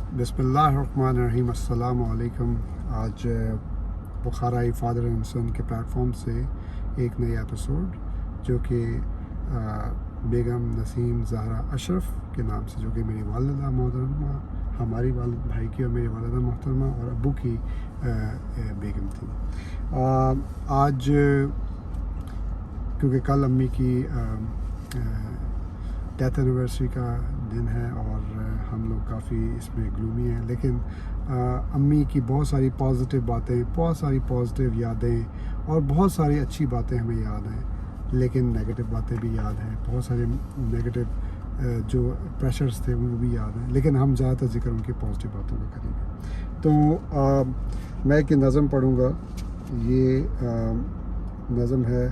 बिस्मिल्लाहिर्रहमानिर्रहीम, अस्सलाम वालेकुम। आज बुखाराई फादर एंड सन के प्लेटफॉर्म से एक नई एपिसोड जो कि बेगम नसीम ज़हरा अशरफ के नाम से, जो कि मेरी वालिदा मोहतरमा, हमारी वालिद भाई की और मेरी वालिदा मोहतरमा और अब्बू की बेगम थी। आज क्योंकि कल अम्मी की डेथ एनिवर्सरी का दिन है और हम लोग काफ़ी इसमें ग्लूमी हैं, लेकिन अम्मी की बहुत सारी पॉजिटिव बातें, बहुत सारी पॉजिटिव यादें और बहुत सारी अच्छी बातें हमें याद हैं, लेकिन नेगेटिव बातें भी याद हैं। बहुत सारे नेगेटिव जो प्रेशर्स थे वो भी याद हैं, लेकिन हम ज़्यादातर जिक्र उनकी पॉजिटिव बातों का करेंगे। तो मैं एक नज़म पढ़ूँगा। ये नज़म है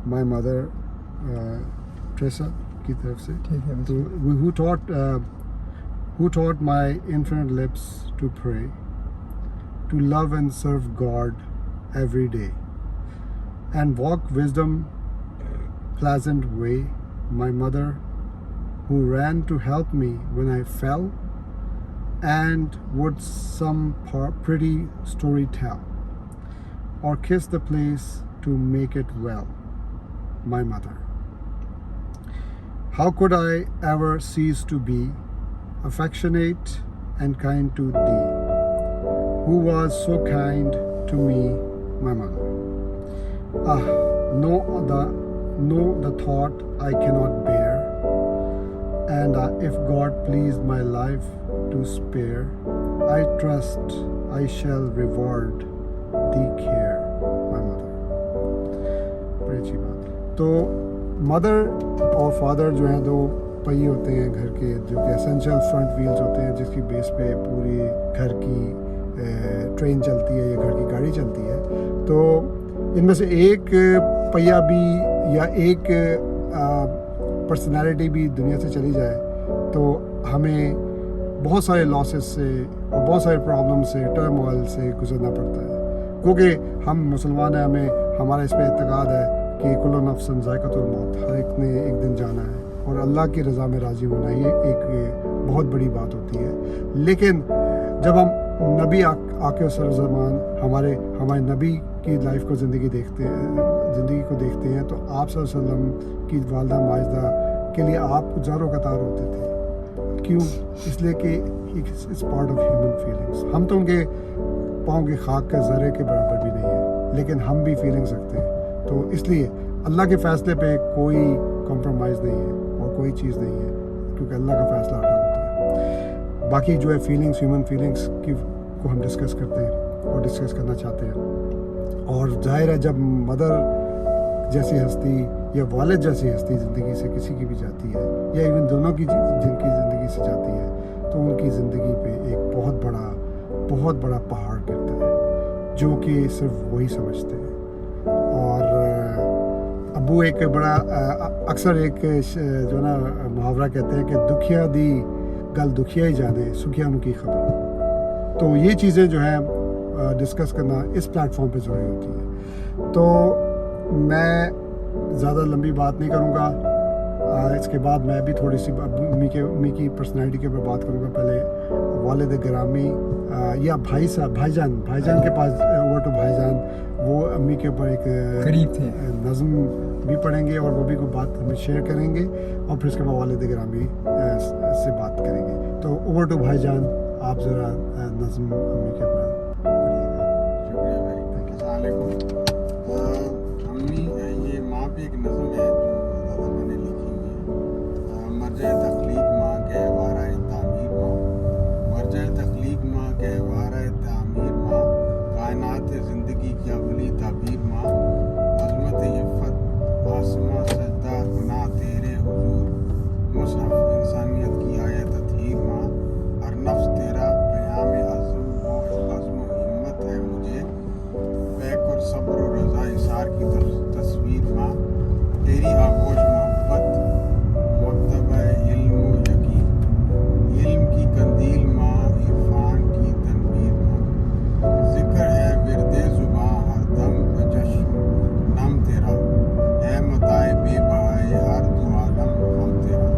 माय मदर ट्रेसा की तरफ से। तो who taught my infant lips to pray, to love and serve God every day, and walk wisdom pleasant way. My mother, who ran to help me when I fell, and would some pretty story tell, or kiss the place to make it well. My mother. How could I ever cease to be affectionate and kind to thee, who was so kind to me, my mother? No, the thought I cannot bear, and if God pleased my life to spare, I trust I shall reward thee care, my mother. बड़ी अच्छी बात। तो mother और father जो हैं दो पहिए होते हैं घर के, जो कि एसेंशियल फ्रंट व्हील्स होते हैं, जिसकी बेस पे पूरी घर की ट्रेन चलती है या घर की गाड़ी चलती है। तो इनमें से एक पहिया भी या एक पर्सनालिटी भी दुनिया से चली जाए तो हमें बहुत सारे लॉसेस से और बहुत सारे प्रॉब्लम से, टर्मोइल से गुजरना पड़ता है, क्योंकि हम मुसलमान हैं, हमें हमारा इस पर इत्तेकाद है कि कुल्लु नफ्सिन ज़ायक़तुल मौत, हर एक ने एक दिन जाना है और अल्लाह की रज़ा में राज़ी होना ये एक बहुत बड़ी बात होती है। लेकिन जब हम नबी आके सरज़मान हमारे नबी की लाइफ को ज़िंदगी को देखते हैं, तो आप सल्लल्लाहु अलैहि वसल्लम की वालिदा माजिदा के लिए आप ज़ारो कतार होते थे। क्यों? इसलिए कि it's part of human feelings. हम तो उनके पाँव की खाक के ज़र्रे के बराबर भी नहीं है, लेकिन हम भी फीलिंग्स रखते हैं। तो इसलिए अल्लाह के फ़ैसले पे कोई कॉम्प्रोमाइज़ नहीं है और कोई चीज़ नहीं है, क्योंकि अल्लाह का फ़ैसला अटल होता है। बाकी जो है फीलिंग्स, ह्यूमन फीलिंग्स को हम डिस्कस करते हैं और डिस्कस करना चाहते हैं। और जाहिर है जब मदर जैसी हस्ती या वालिद जैसी हस्ती ज़िंदगी से किसी की भी जाती है, या इवन दोनों की जिनकी ज़िंदगी से जाती है, तो उनकी ज़िंदगी पे एक बहुत बड़ा पहाड़ गिरता है, जो कि सिर्फ वही समझते हैं। और अबू एक बड़ा अक्सर एक जो ना मुहावरा कहते हैं कि दुखिया दी गल दुखिया ही जाने, सुखिया उनकी खबर। तो ये चीज़ें जो हैं डिस्कस करना इस प्लेटफॉर्म पे ज़रूरी होती है। तो मैं ज़्यादा लंबी बात नहीं करूँगा। इसके बाद मैं भी थोड़ी सी अम्मी की पर्सनैलिटी के ऊपर बात करूँगा। पहले वालिद गिरामी या भाईजान के पास ओवर टू भाईजान, वो अम्मी के ऊपर एक करीब थे, नज़म भी पढ़ेंगे और वो भी कोई बात हमें शेयर करेंगे, और फिर उसके बाद वालिद गिरामी से बात करेंगे। तो ओवर टू भाईजान, आप ज़रा नज़म अम्मी के ऊपर पढ़िएगा। शुक्रिया भाई। अस्सलाम वालेकुम। अम्मी, ये माँ पे एक नज़म है जो दादा मैंने लिखी हुई है। मर्ज़ तख्लीक माँ कहवारा तामीर माँ, मर्ज़ तख्लीक माँ कहवारा तामीर माँ, कायनात ज़िंदगी की अवली ताबीर माँ, अज़मत इफ़्फ़त आसमां सजदा गुनाह तेरे हुजूर, मुसहफ़ इंसानियत की आयत तत्हीर माँ, हर नफ्स तेरा क़याम अज़्म हिम्मत है मुझे, बैक और सब्र और रज़ा इसार की तस्वीर माँ, तेरी आगोश मोहब्बत मकतब इल्म यकीन, इल्म की कंदील माँ, इरफान की तनवीर माँ, ज़िक्र है विरदे ज़ुबां हर दम पे जश्न नम तेरा, है मताए बेबहाए हर दो आलम हम तेरा।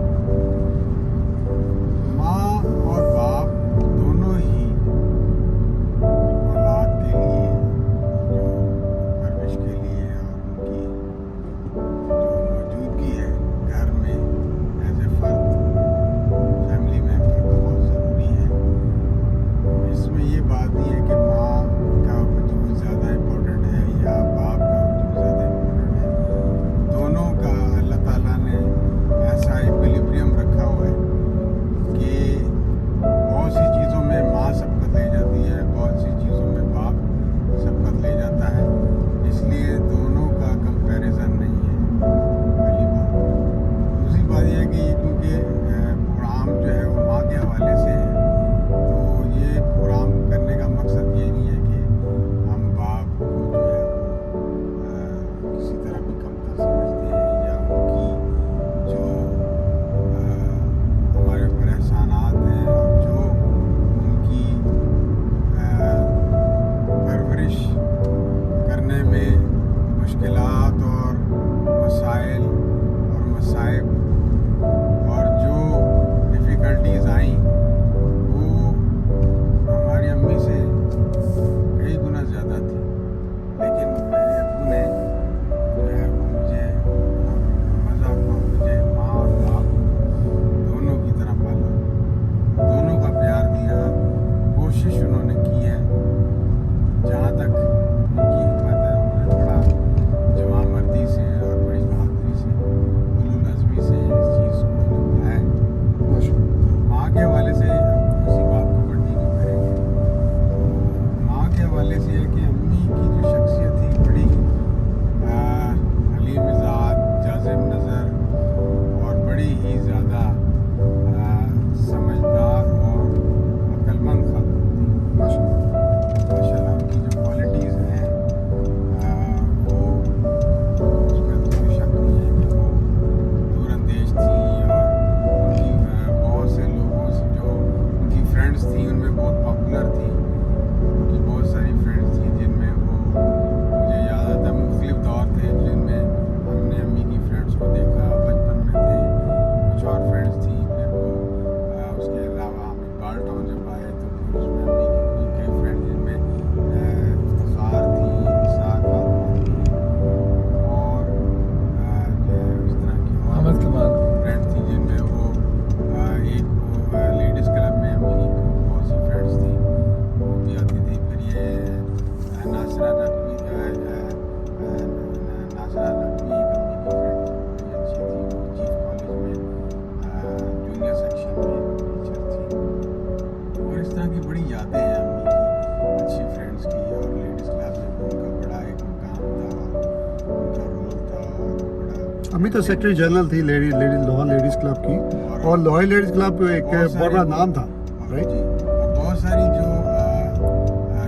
अम्मी तो सेक्रेटरी जनरल थी लाहौर लेडीज़ क्लब की, और लाहौर लेडीज़ क्लब एक बहुत बड़ा नाम था, राइट? जी, और बहुत सारी जो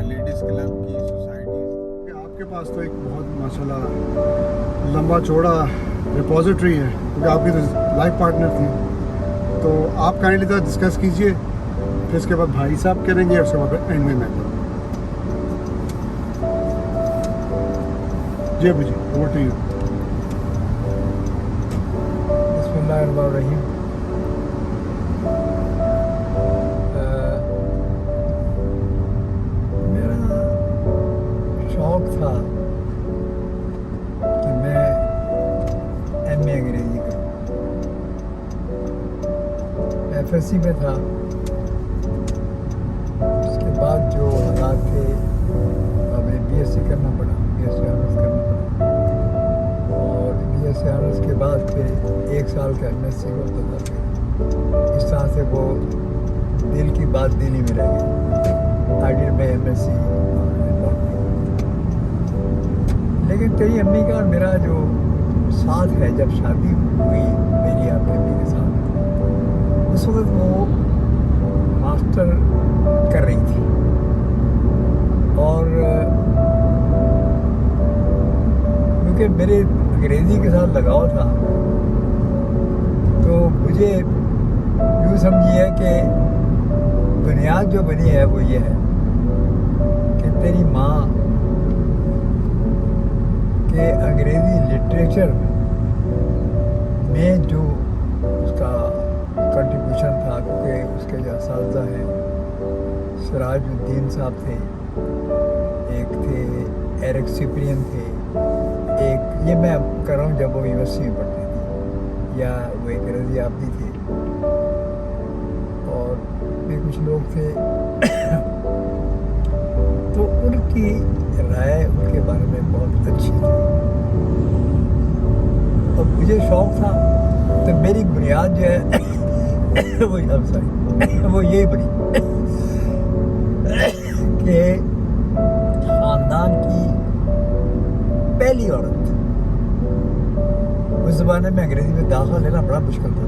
लेडीज़ क्लब की सोसाइटीज़। आपके पास तो एक बहुत माशाल्लाह लंबा चौड़ा रिपोजिटरी है, क्योंकि आपकी तो लाइफ पार्टनर थी। तो आप काइंडली तो डिस्कस कीजिए, फिर उसके बाद भाई साहब करेंगे, उसके बाद एंड में मैं करूँगा। जी अभी जी, ओवर टू यू। बिस्मिल्लाहिर्रहमानिर्रहीम। मेरा शौक़ था कि मैं MA अंग्रेज़ी करूँ। FSC में था, उसके बाद जो हालात थे हमें BSc करना पड़ा, BSc ऑनर्स करना पड़ा, और BSc ऑनर्स के बाद फिर 1 साल का MSc होता था। फिर इस तरह से वो दिल की बात दिल ही में रह गई। आई डिड माई MSc, लेकिन तेरी अम्मी का और मेरा जो साथ है, जब शादी हुई मेरी आपकी अम्मी के साथ, उस वक्त वो मास्टर कर रही थी, और क्योंकि मेरे अंग्रेज़ी के साथ लगाव था, तो मुझे यूँ समझिए कि बुनियाद जो बनी है वो ये है कि तेरी माँ के अंग्रेज़ी लिटरेचर में जो उसका कंट्रीब्यूशन था, क्योंकि उसके जो असातिज़ा हैं सिराजुद्दीन साहब थे, एक थे एरिक सिप्रियन थे, एक ये मैं कर रहा हूँ जब वो यूनिवर्सिटी में पढ़ती थी, या वो एक रज़ी आबदी थे, और भी कुछ लोग थे। तो उनकी राय उनके बारे में बहुत अच्छी थी, और मुझे शौक़ था। तो मेरी बुनियाद जो है वो यही बनी कि ख़ानदान की पहली औरत। उस ज़माने में अंग्रेज़ी में दाखिला लेना बड़ा मुश्किल था,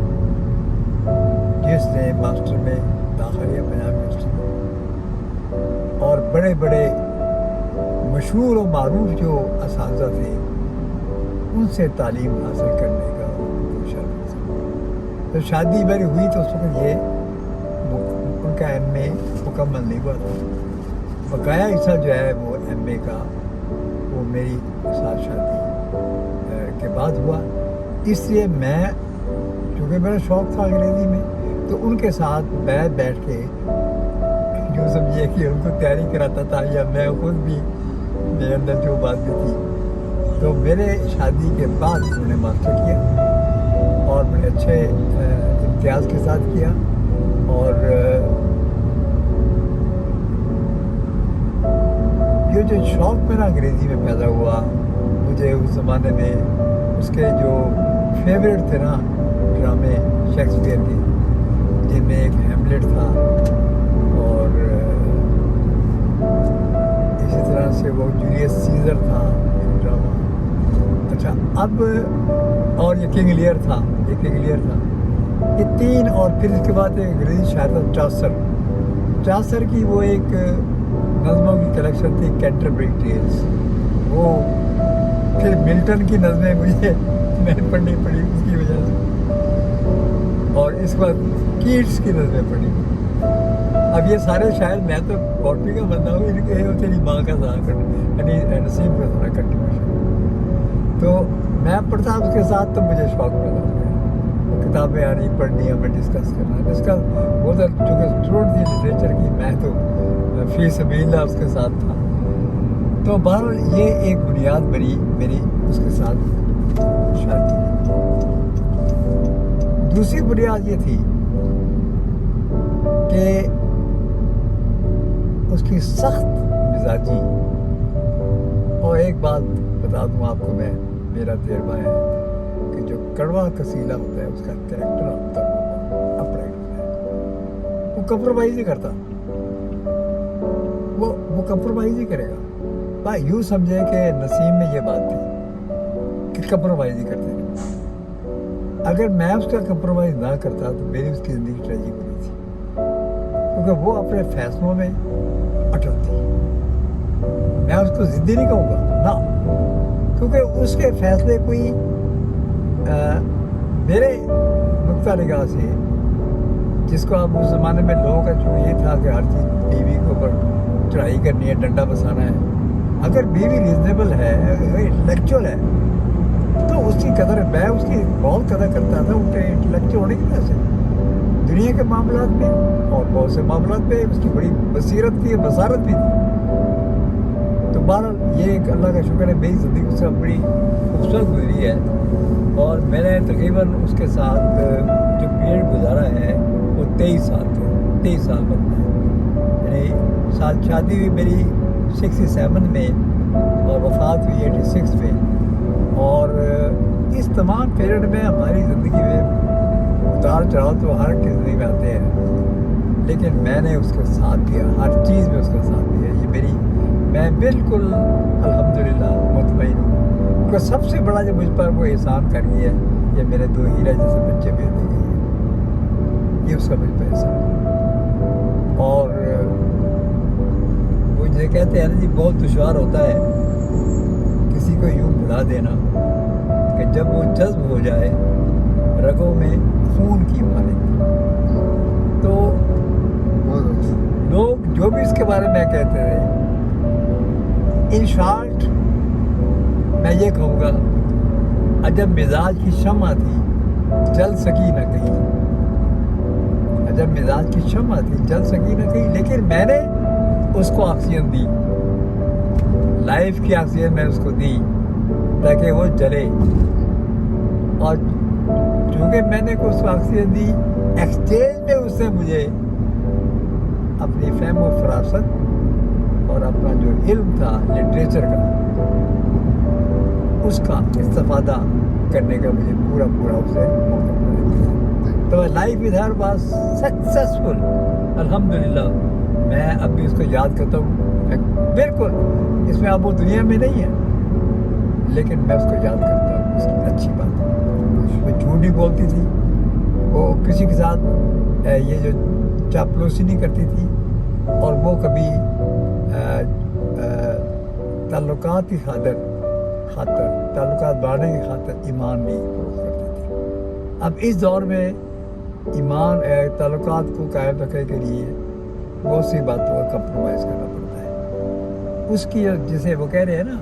जिसने मास्टर में दाखिला लिया पंजाब यूनिवर्सिटी में, और बड़े बड़े मशहूर और मारूफ जो असातिज़ा थे उनसे तालीम हासिल करने का कोशिश की। तो शादी मेरी हुई तो उस वक्त ये उनका MA मुकम्मल नहीं हुआ था, बकाया हिस्सा जो है वो MA का वो मेरी साथ शादी के बाद हुआ। इसलिए मैं, चूँकि मेरा शौक़ था अंग्रेज़ी में, तो उनके साथ बैठ के जो समझिए कि उनको तैयारी कराता था, या मैं खुद भी मेरे अंदर जो बात भी थी। तो मेरे शादी के बाद उन्होंने मास्टर किया, और बड़े अच्छे इम्तियाज़ के साथ किया, और ये जो शौक़ मेरा अंग्रेज़ी में पैदा हुआ, मुझे उस ज़माने में उसके जो फेवरेट थे ना ड्रामे शेक्सपियर के, जिनमें एक हैमलेट था, और इसी तरह से वो जूलियस सीज़र था एक ड्रामा। अच्छा, अब और ये किंग लियर था, ये 3, और फिर इसके बाद एक अंग्रेज़ी शायर था चासर की वो एक नज़मों की कलेक्शन थी, कैंटरबरी टेल्स। वो फिर मिल्टन की नज़में मुझे मैंने पढ़नी पड़ी उसकी वजह से, और इस बाद कीट्स की नज़में पढ़ी। अब ये सारे शायर, मैं तो कॉपी का बंदा हूँ, इनके तेरी माँ का सारा नसीब का सारा कंट्रीब्यूशन। तो मैं पढ़ता उसके साथ, तो मुझे शौक़ पैदा हो गया, किताबें आनी पढ़नी, हमें डिस्कस वो तो चूँकि स्टूडेंट थी लिटरेचर की, मैं तो फी सबीलिल्लाह उसके साथ था। तो बहरहाल ये एक बुनियाद बनी मेरी उसके साथ शादी। दूसरी बुनियाद ये थी कि उसकी सख्त मिजाजी, और एक बात बता दूँ आपको मैं, मेरा तजर्बा है कि जो कड़वा कसीला होता है उसका कैरेक्टर होता है अपराइट होता है, वो कंप्रोमाइज़ नहीं करता, वो कंप्रोमाइज़ ही करेगा। भाई यूँ समझे कि नसीम में ये बात थी कि कंप्रोमाइज़ ही करते हैं। अगर मैं उसका कंप्रोमाइज़ ना करता तो मेरी उसकी ज़िंदगी ट्रेजिक होनी थी, क्योंकि वो अपने फैसलों में अटल थी। मैं उसको ज़िद्दी नहीं कहूँगा ना, क्योंकि उसके फैसले कोई मेरे नुक्ता निगाह से, जिसको आप उस ज़माने में लोगों का जो ये था कि हर चीज़ बीवी के ऊपर चढ़ाई करनी है, डंडा बसाना है। अगर बीवी रीजनेबल है, इंटेलेक्चुअल है, तो उसकी कदर, मैं उसकी बहुत कदर करता था उनके इंटेलेक्चुअल होने की वजह से। दुनिया के मामलात में और बहुत से मामलात में उसकी बड़ी बसीरत थी, बसारत भी थी। तो बहरहाल ये एक अल्लाह का शुक्र है, मेरी ज़िंदगी उसका बड़ी खूबसूरत गुजरी है। और मैंने तकरीबन उसके साथ जो पीरियड गुजारा है वो 23 साल थे, 23 साल बनता है। यानी साथ शादी हुई मेरी 67 में और वफ़ात हुई 86 में। और इस तमाम पीरियड में हमारी ज़िंदगी में उतार चढ़ाव तो हर की ज़िंदगी में आते हैं, लेकिन मैंने उसका साथ दिया, हर चीज़ में उसका साथ दिया। ये मेरी, मैं बिल्कुल अल्हम्दुलिल्लाह मुतमईन हूँ। क्योंकि सबसे बड़ा जो मुझ पर वो एहसान कर गया है, ये मेरे 2 हीरा जैसे बच्चे भी दे गए हैं, ये उसका मुझ पर एहसान। और वो ये कहते हैं ना जी, बहुत दुश्वार होता है किसी को यूँ भुला देना कि जब वो जज्ब हो जाए रगों में खून की मालिक। तो बहुत अच्छा। लोग जो भी इसके बारे में कहते रहे, इन शॉर्ट मैं ये कहूँगा, अजब मिजाज की शम्मा थी, जल सकी न कहीं। अजब मिजाज की शम्मा थी, जल सकी न कहीं, लेकिन मैंने उसको ऑक्सीजन दी, लाइफ की ऑक्सीजन मैंने उसको दी ताकि वो जले। और चूँकि मैंने उसको ऑक्सीजन दी, एक्सचेंज में उसने मुझे अपनी फहम व फरासत और अपना जो इल्म था लिटरेचर का, उसका इस्तेफादा करने का मुझे पूरा उसे मौका मिला। तो life with her was successful अल्हम्दुलिल्लाह। मैं अब भी उसको याद करता हूँ, बिल्कुल इसमें अब वो दुनिया में नहीं है, लेकिन मैं उसको याद करता हूँ। उसकी अच्छी बात है, वो झूठ नहीं बोलती थी, वो किसी के साथ ये जो चापलूसी नहीं करती थी, और वो कभी ताल्लुकात की खातिर ताल्लुकात बढ़ाने की खातिर ईमान नहीं फरोख्त करती थी। अब इस दौर में ईमान ताल्लुकात को कायम रखने के लिए बहुत सी बातों का कंप्रोमाइज़ करना पड़ता है। उसकी जिसे वो कह रहे हैं ना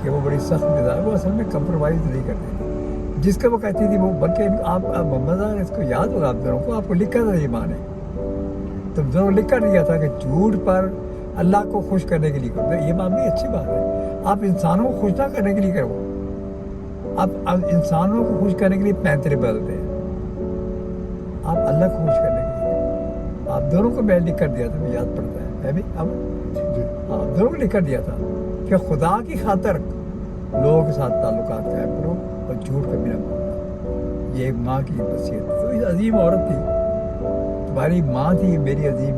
कि वो बड़ी सख्त मिजाज, वो असल में कंप्रोमाइज़ नहीं करती थी। जिसका वो कहती थी, वो बल्कि आप मोहम्मद इसको याद होगा आप दोनों को, आपको लिखा था ईमान है, तो दोनों लिखा दिया था कि झूठ पर अल्लाह को खुश करने के लिए करो। ये बात भी अच्छी बात है, आप इंसानों को खुश ना करने के लिए करो, आप इंसानों को खुश करने के लिए पैंतरे बदलते हैं, आप अल्लाह को खुश करने के लिए करो। आप दोनों को मैं लिख कर दिया था, मुझे याद पड़ता है भी अब, हाँ दोनों को लिख कर दिया था कि खुदा की खातिर लोगों के साथ ताल्लुकात कायम करो और झूठ कभी ना बोलना। ये एक माँ की वसीयत। तो ये अजीम औरत थी, तुम्हारी माँ थी, मेरी अजीम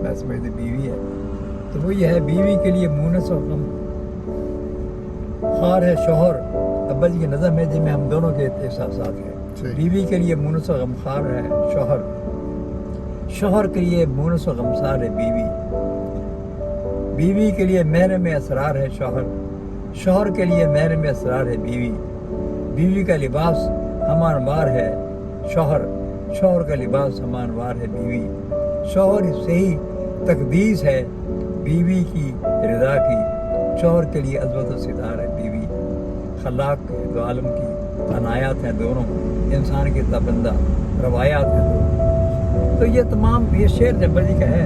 मैं समझती बीवी है। तो वो ये है, बीवी के लिए मुनस और गम खार है शोहर, अब्बा जी की नज़म है जिनमें हम दोनों के एहसासात हैं। बीवी के लिए मुनस और गमखार है शोहर, शोहर के लिए मुनस और गमसार है बीवी, बीवी के लिए महर में असरार है शोहर, शोहर के लिए महर में असरार है बीवी, बीवी का लिबास हमारवार है शोहर, शोहर का लिबास हमारवार है बीवी, शोहर से ही तकदीस है बीवी की रज़ा की, शोहर के लिए अज़मत व सितार है बीवी, खलाक दो आलम की अनायात हैं दोनों, इंसान की तबंदा रवायात हैं दोनों। तो ये तमाम ये शेर जब्बर जी का है,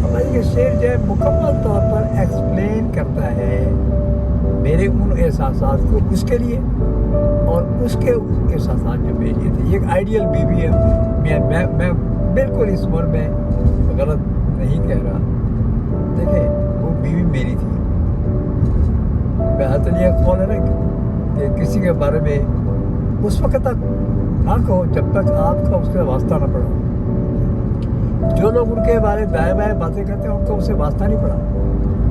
और ये शेर जो है मुकम्मल तौर पर एक्सप्लेन करता है मेरे उन एहसासात को उसके लिए और उसके एहसासात जो मेरे लिए थे। ये एक आइडियल बीवी है। मैं बिल्कुल इस उम्र में गलत नहीं कह रहा। देखिए वो बीवी मेरी थी। बेहतर ये कौन है ना कि किसी के बारे में उस वक्त तक ना कहो जब तक आपका उससे वास्ता ना पड़ा। जो लोग उनके बारे में दाएँ बाएँ बातें करते हैं उनका उससे वास्ता नहीं पड़ा,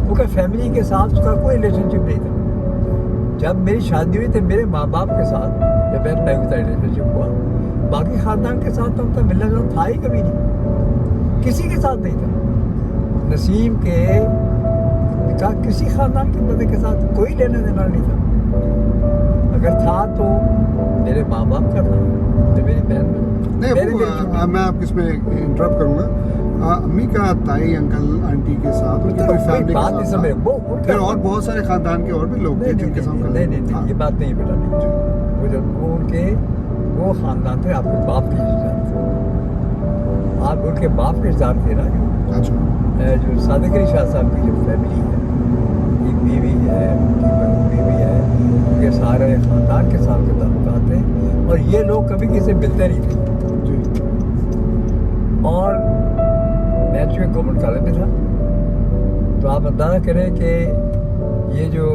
क्योंकि फैमिली के साथ उसका कोई रिलेशनशिप नहीं था। जब मेरी शादी हुई तो मेरे माँ बाप के साथ जब मेरा पाकिस्तानी रिलेशनशिप हुआ, बाकी खानदान के साथ तो उनका मिलना जुलना था ही कभी नहीं, किसी के साथ नहीं था। नसीम के का किसी खानदान के बंदे के साथ कोई लेना देना नहीं था। अगर था तो मेरे माँ बाप का था, तो मेरी बहन नहीं मेरे वो, लिए मैं आपको इसमें इंटरप्ट करूंगा। अम्मी का ताई अंकल आंटी के साथ उनकी पूरी फैमिली बात के नहीं साथ समझ था। वो फिर और बहुत सारे खानदान के और भी लोग थे जिनके साथ नहीं नहीं नहीं, ये बात नहीं बेटा नहीं। वो जब वो उनके वो खानदान थे आपके बाप के रिश्तेदार, आप उनके बाप के रिश्तेदार थे ना, अच्छा जो सादिक अली शाह साहब की जो फैमिली है, एक बीवी है, उनकी बीवी है, उनके सारे खानदान के साथ के ताल्लुकात थे, और ये लोग कभी किसी से मिलते नहीं थे। जी और मैं चूँकि गवर्नमेंट कॉलेज में था, तो आप अंदाज़ा करें कि ये जो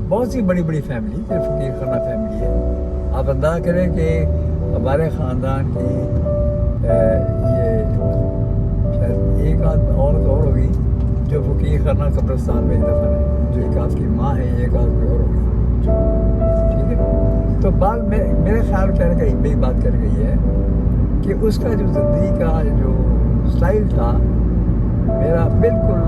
बहुत सी बड़ी बड़ी फैमिली जो फकीर खाना फैमिली है, आप अंदाज़ा करें कि हमारे ख़ानदान की ये शायद एक आध औरत और होगी जो फकीर खाना कब्रिस्तान में दफन है, एक आपकी माँ है, एक आपकी और होगी, ठीक है। तो बाल में मेरे ख्याल कहने का मेरी बात कर गई है कि उसका जो ज़िंदगी का जो स्टाइल था मेरा बिल्कुल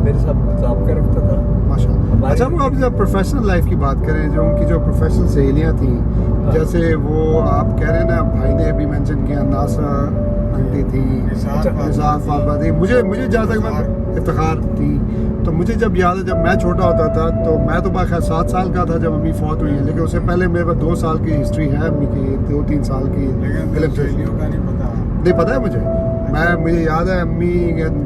मेरे साथ मुताबिक रखता था। माशाल्लाह। अच्छा वो आप जब प्रोफेशनल लाइफ की बात करें, जो उनकी जो प्रोफेशनल सहेलियाँ थी, जैसे वो आप कह रहे हैं ना, भाई ने भी मेंशन किया, नासरा आंटी थी, निसार फातिमा थी, मुझे जहाँ तक मैं इफ्तिखार थी, तो मुझे जब याद है जब मैं छोटा होता था, तो मैं तो बाखैर 7 साल का था जब अम्मी फौत हुई है, लेकिन उससे पहले मेरे पास 2 साल की हिस्ट्री है अम्मी की, 2-3 साल की फिल्म से नहीं पता है मुझे। मुझे याद है अम्मी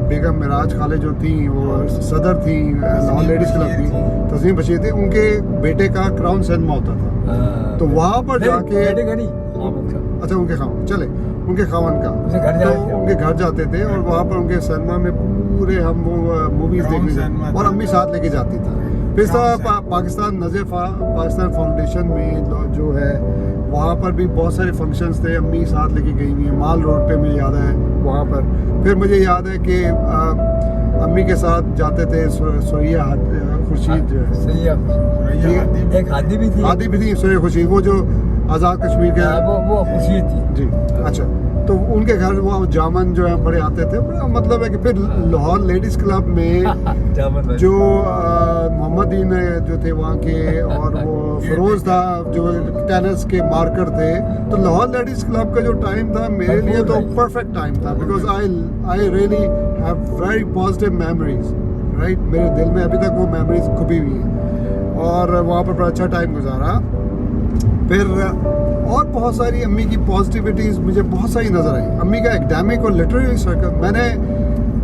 बेगम मिराज खाले जो थी वो सदर थी, लाहौर लेडीज़ क्लब थी, तस्नीम बशीर थी, उनके बेटे का क्राउन सिनेमा होता था, तो वहाँ पर जाके अच्छा उनके खावन चले उनके खावन का तो उनके घर जाते थे, और वहाँ पर उनके सिनेमा में पूरे हम वो मूवीज़ देखने, और अम्मी साथ लेके जाती थी। फिर इस तरह पाकिस्तान फाउंडेशन में जो है वहाँ पर भी बहुत सारे फंक्शंस थे, अम्मी साथ लेके गई हुई हैं, माल रोड पे मुझे याद है वहाँ पर। फिर मुझे याद है कि अम्मी के साथ जाते थे सोया खुर्शीद जो है, एक हादी भी थी सोया खुर्शीद, वो जो आज़ाद कश्मीर के वो खुर्शीद थी जी। अच्छा, तो उनके घर वो जामन जो है बड़े आते थे, मतलब है कि फिर लाहौर लेडीज़ क्लब में जो मोहम्मदीन जो थे वहाँ के, और वो फिरोज था जो टेनिस के मार्कर थे, तो लाहौर लेडीज़ क्लब का जो टाइम था मेरे लिए तो परफेक्ट टाइम था, because I really have very positive memories, right. मेरे दिल में अभी तक वो मेमोरीज खुबी हुई हैं, और वहाँ पर बड़ा अच्छा टाइम गुजारा। फिर और बहुत सारी अम्मी की पॉजिटिविटीज़ मुझे बहुत सारी नज़र आई। अम्मी का एकेडमिक और लिटरेरी सर्कल, मैंने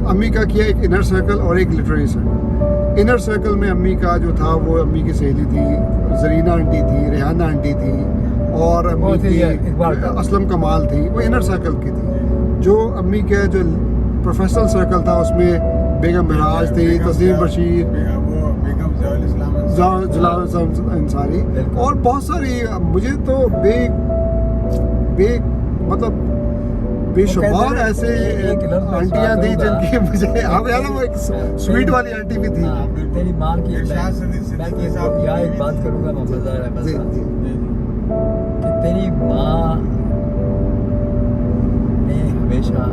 अम्मी का किया एक इनर सर्कल और एक लिटरेरी सर्कल। इनर सर्कल में अम्मी का जो था वो अम्मी की सहेली थी, जरीना आंटी थी, रेहाना आंटी थी, और अम्मी की असलम कमाल थी, वो इनर सर्कल की थी। जो अम्मी के जो प्रोफेशनल सर्कल था उसमें बेगम मिराज थी, तस्नीम बशीर, अंसारी, और बहुत सारी मुझे तो मतलब बेशुमार ऐसे आंटियां थी जिनकी मुझे आप याद है, वो एक स्वीट वाली आंटी भी थी। तेरी माँ की मैं एक बात करूँगा कि तेरी माँ ने हमेशा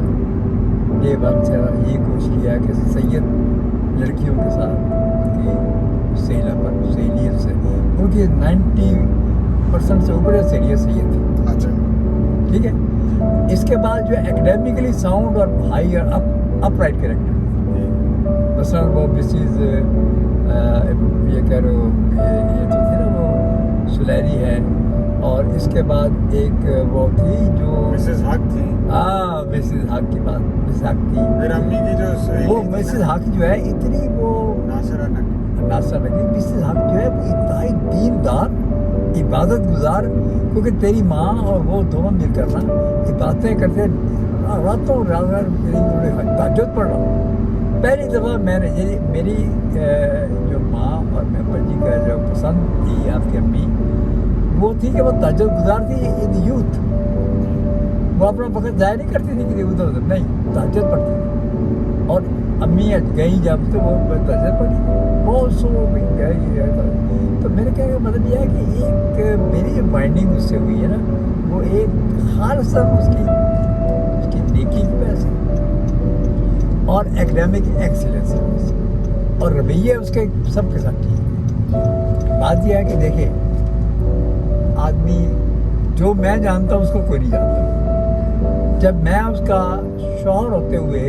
ये वक्त ये कोशिश किया कि सैयद लड़कियों के साथ सहेलियत से उनकी 90% से ऊपर सहेलियत सैयद थी। अच्छा, ठीक है। इसके बाद जो एकेडमिकली साउंड और हाई और अपराइट कैरेक्टर, मसलन वो मिसेज ये कह रहे हो ये जो थी ना वो सुलैरी है, और इसके बाद एक वो थी जो मिसेस हक थी। हाँ, मिसेस हक की बात, मिसेस हक थी। फिर अम्मी की जो वो मिसेस हक जो है इतनी वो नासर लगी, मिसेस हक जो है वो इतना दीनदार, इबादत गुजार, क्योंकि तेरी माँ और वो दोनों मिलकर ना इबादतें करते रातों रात तहज्जुद पढ़ रहा। पहली दफ़ा मैंने ये मेरी जो माँ और मेंबर जी का जो पसंद थी आपकी अम्मी, वो थी कि वो तहज्जुद गुजार थी इन यूथ। वो अपना वक्त ज़ाया नहीं करती थी कि उधर उधर, नहीं, तहज्जुद पढ़ती थी। और अम्मी गई जब तो वो तहज्जुद पढ़ी, बहुत सो भी गई है। तो मैंने मेरी जो बाइंडिंग उससे हुई है ना, वो एक खालसा उसकी नेकी की वजह से और एकेडमिक एक्सीलेंस की वजह से और रवैये उसके सबके साथ ठीक है। बात यह है कि देखिए, आदमी जो मैं जानता हूँ उसको कोई नहीं जानता। जब मैं उसका शौहर होते हुए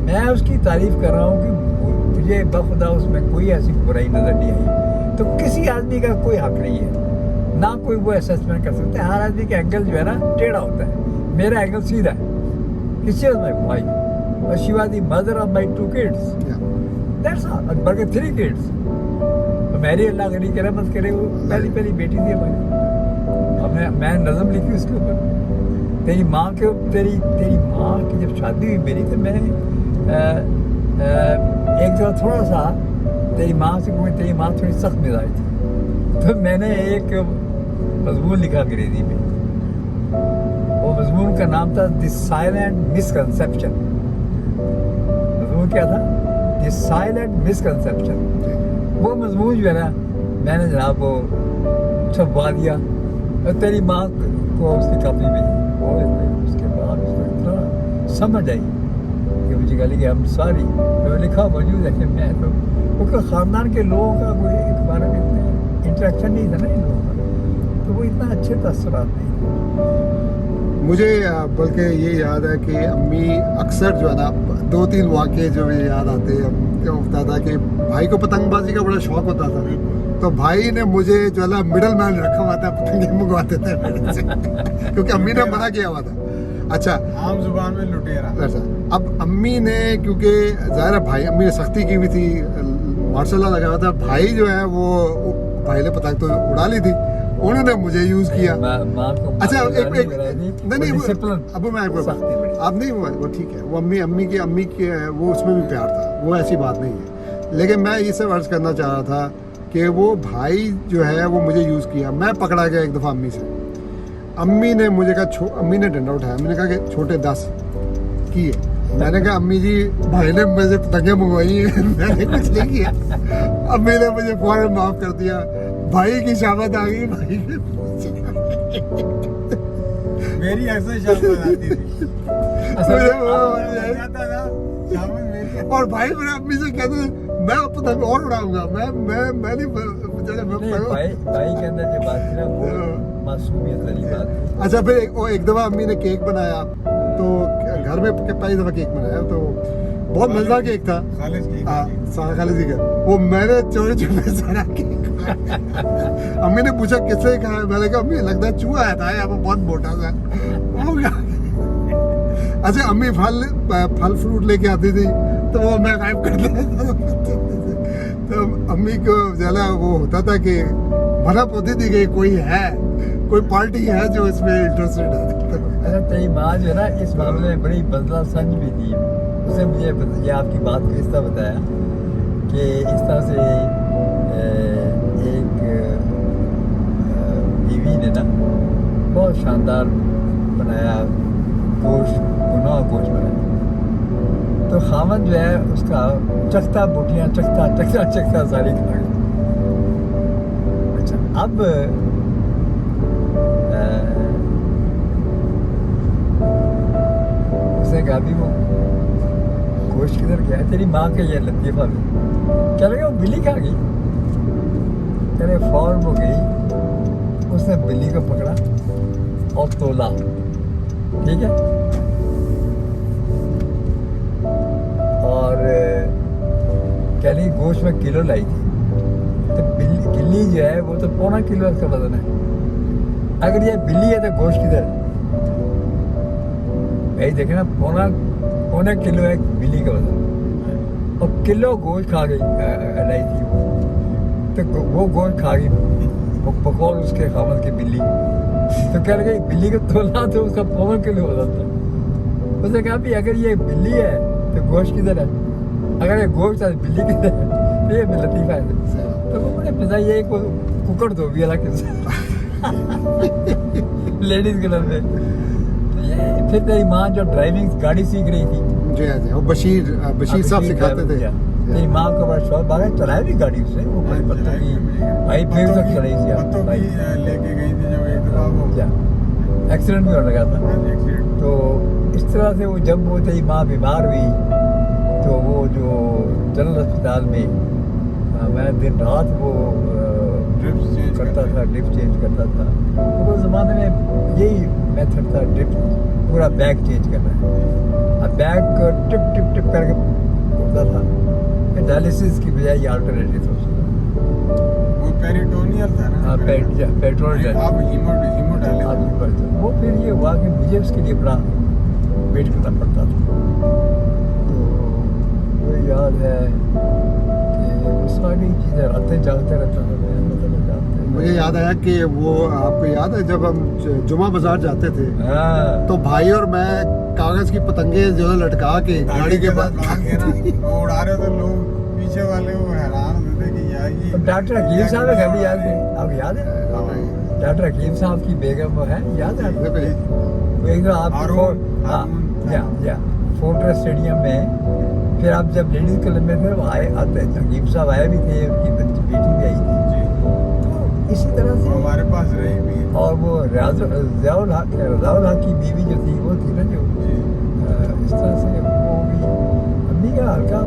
मैं उसकी तारीफ कर रहा हूँ कि मुझे बखुदा उसमें कोई ऐसी बुराई नज़र नहीं आई, तो किसी आदमी का कोई हक नहीं है, ना कोई वो असेसमेंट कर सकता है। हर आदमी का एंगल जो है ना टेढ़ा होता है, मेरा एंगल सीधा है। किसी माई वाइफ और she was the mother of my 2 kids, that's all, बल्कि 3 kids। तो मेरी अल्लाह गनी की रहमत करे, वो पहली बेटी थी हमारी, और मैं नज़म लिखी उसके ऊपर। तेरी माँ की जब शादी हुई मेरी, तो मैं एक जगह थोड़ा सा तेरी माँ से कहूँ, तेरी माँ थोड़ी सख्त मिजाज थी, तो मैंने एक मजमून लिखा अंग्रेजी में। वो मजमून का नाम था द साइलेंट मिसकंसेप्शन। मजमून क्या था? The silent misconception. वो मजमून जो है ना, मैंने जनाब वो छपवा दिया और तेरी माँ को उसकी कॉपी में, और उसके बाद उसको इतना समझ आई कि मुझे कहा कि हम सॉरी, तो लिखा मौजूद है कि मैं तो, क्योंकि ख़ानदान के लोगों का कोई एक बारे में इतने इंटरेक्शन नहीं था ना इन लोगों का, तो वो इतना अच्छे तसरात नहीं थे। मुझे बल्कि ये याद है कि अम्मी अक्सर जो है ना 2-3 वाक़े जो मुझे याद आते हैं। क्या होता था कि भाई को पतंगबाजी का बड़ा शौक होता था, तो भाई ने मुझे जो है ना मिडल मैन रखा हुआ था, पतंगे मंगवाते थे मेरे से क्योंकि अम्मी ने मना किया हुआ था। अच्छा, आम जुबान में लुटेरा। अच्छा, अब अम्मी ने, क्योंकि ज़ाहिर है भाई, अम्मी ने सख्ती की हुई थी, मार्शल लगा हुआ था, भाई जो है वो भाई ने पतंग तो उड़ा ली थी, उन्होंने मुझे यूज़ किया। अच्छा, एक नहीं अब मैं अब नहीं हुआ वो, ठीक है, वो अम्मी की वो उसमें भी प्यार था, वो ऐसी बात नहीं है। लेकिन मैं ये सब अर्ज़ करना चाह रहा था कि वो भाई जो है वो मुझे यूज़ किया। मैं पकड़ा गया एक दफ़ा अम्मी से, अम्मी ने मुझे कहा, अम्मी ने डंडा उठाया, मैंने कहा कि छोटे 10 किए। मैंने कहा अम्मी जी, भाई ने मुझे पतंगे मंगवाई हैं, मैंने कुछ नहीं किया। अम्मी ने मुझे फौरन माफ़ कर दिया, भाई की शामत आ गई, भाई ने मेरी अक्सर शामत आती थी, मुझे वो जाता था शामत मेरी। और भाई मेरे अम्मी से कहते मैं अब पतंग और उड़ाऊंगा, मैं नहीं भाई के अंदर जो बात थी ना, वो मासूमियत वाली बात थी। अच्छा, फिर एक दफ़ा अम्मी ने केक बनाया, तो घर में पहली दफ़ा केक बनाया, तो बहुत मज़ेदार केक था। खालिद की खालिद का वो मैंने चोरी चुपे सारा केक खाया। अम्मी ने पूछा किससे खाया, मैंने कहा अम्मी लगता है चूहा आया था यहाँ पर, बहुत मोटा सा हो गया। अच्छा, अम्मी फल फ्रूट लेके आती थी, तो वो मैं गायब कर देता। तो अम्मी को ज़्यादा वो होता था कि भनक होती थी कि कोई पार्टी है जो इसमें इंटरेस्टेड है। अच्छा, तेरी माँ जो है ना इस मामले में बड़ी बदला संज भी थी। उसने मुझे ये आपकी बात को इस तरह बताया कि इस तरह से एक बीवी ने ना बहुत शानदार बनाया गोश्त बनाया, तो खामन जो है उसका चखता बोटियाँ चखता सारी खा गई। अच्छा, अब उसने कहा भी वो गोश्त किधर गया, तेरी माँ का ये लतीफ़ा भी क्या लगा, वो बिल्ली खा गई। करे फौरन हो गई, उसने बिल्ली को पकड़ा और तोला, ठीक है, और कह रही गोश्त में किलो लाई थी, तो बिल्ली जो है वो तो 1.25 किलो उसका वजन है। अगर ये बिल्ली है तो गोश्त किधर है भाई? देखे ना, 1.25 किलो है बिल्ली का वजन, और किलो गोश्त खा गई लाई थी वो, तो वो गोश्त खा गई बकौल उसके खामद की बिल्ली। तो कह गई बिल्ली को तोला तो उसका 1.25 किलो वजन था। उसने कहा भी अगर ये बिल्ली है तो गोश्त किधर है, अगर ये गोश्त है बिल्ली किधर है? तो ये लतीफ़ा है। तो वो बड़े मजा, ये कुकड़ दो भी अलग लेडीज के लफ्ज़ में। फिर तेरी माँ जो ड्राइविंग गाड़ी सीख रही थी, जी हाँ जी, वो बशीर साहब सिखाते थे। तेरी माँ का बड़ा शौक बागा चलाया भी गाड़ी उसने वो बड़ी पत्तों की भाई फिर तक चलाई थी आप पत्तों भाई की लेके गई थी जब एक दफा वो क्या एक्सीडेंट भी होने लगा था एक्सीडेंट तो इस तरह से वो जब वो तेरी माँ बीमार हुई तो वो जो जनरल अस्पताल में मैं दिन रात वो ड्रिप्स चेंज करता था ड्रिप चेंज करता था तो उस ज़माने में यही मेथड था ड्रिप पूरा बैग चेंज करना है अब बैग टिप टिप टिप करके उठता था डायलिसिस की बजाय ये अल्टरनेटिव था उसका वो पेरिटोनियल था ना हाँ पेट्रोल अब हीमोडायलिसिस वो फिर ये हुआ कि मुझे उसके लिए बड़ा वेट करना पड़ता था तो मुझे याद है कि वो सारी चीज़ें रातें जागते रहता था मैं मतलब जागते मुझे याद आया कि वो आपको याद है जब हम जुमा बाजार जाते थे हाँ तो भाई और मैं कागज की पतंगे जो है लटका के गाड़ी के बाद वो उड़ा रहे तो लोग पीछे वाले वो हैरान होते थे कि यार ये अब डॉक्टर हकीम साहब है भी याद है आपको याद है डॉक्टर हकीम साहब की बेगम वो है याद है आपको? वो एक दो आप फोर्ट्रेस स्टेडियम में फिर आप जब लेडीज क्लब में थे वो आए आते हकीम साहब आए भी थे उनकी बेटी भी आई थी तो इसी तरह वो से हमारे पास रही भी है। और वो रज़ाउल हक की बीवी जो थी वो थी ना जो जी इस तरह से वो भी अम्मी का हल्का